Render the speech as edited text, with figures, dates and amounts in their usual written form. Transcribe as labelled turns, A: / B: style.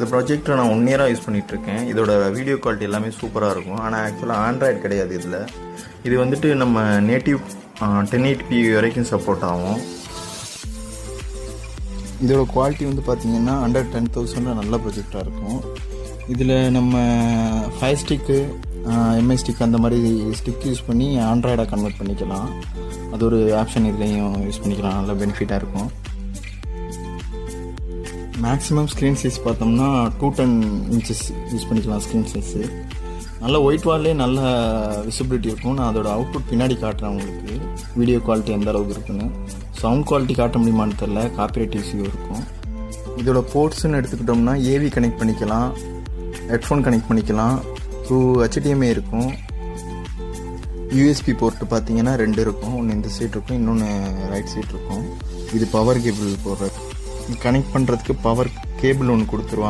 A: இந்த ப்ராஜெக்டரை நான் 1 இயராக யூஸ் பண்ணிகிட்ருக்கேன். இதோட வீடியோ குவாலிட்டி எல்லாமே சூப்பராக இருக்கும். ஆனால் ஆக்சுவலாக ஆண்ட்ராய்டு கிடையாது இதில். இது வந்துட்டு நம்ம நேட்டிவ் 1080p வரைக்கும் சப்போர்ட் ஆகும். இதோட குவாலிட்டி வந்து பார்த்திங்கன்னா அண்டர் 10,000 நல்ல ப்ராஜெக்டாக இருக்கும். இதில் நம்ம ஃபயர் ஸ்டிக்கு, எம்ஐ ஸ்டிக் அந்த மாதிரி ஸ்டிக் யூஸ் பண்ணி ஆண்ட்ராய்டாக கன்வெர்ட் பண்ணிக்கலாம். அது ஒரு ஆப்ஷன் இதுலேயும் யூஸ் பண்ணிக்கலாம். நல்ல பெனிஃபிட்டாக இருக்கும். மேக்ஸிமம் ஸ்க்ரீன் சைஸ் பார்த்தோம்னா 210 இன்ச்சஸ் யூஸ் பண்ணிக்கலாம். ஸ்க்ரீன் சைஸு நல்ல ஒயிட் வால்லே நல்ல விசிபிலிட்டி இருக்கும். நான் அதோட அவுட்புட் பின்னாடி காட்டுறேன் உங்களுக்கு, வீடியோ குவாலிட்டி எந்த அளவுக்கு இருக்குன்னு. சவுண்ட் குவாலிட்டி காட்ட முடியுமான்னு தெரில, காப்பிரைட் இஷ்யூ இருக்கும். இதோட போர்ட்ஸ்ன்னு எடுத்துக்கிட்டோம்னா ஏவி கனெக்ட் பண்ணிக்கலாம், ஹெட்ஃபோன் கனெக்ட் பண்ணிக்கலாம், த்ரூ HDMI இருக்கும். யூஎஸ்பி போர்ட்டு பார்த்தீங்கன்னா 2 இருக்கும். ஒன்று இந்த சைட் இருக்கும், இன்னொன்று ரைட் சைட் இருக்கும். இது பவர் கேபிள் போடுறது. கனெக்ட் பண்ணுறதுக்கு பவர் கேபிள் ஒன்று கொடுத்துருவாங்க.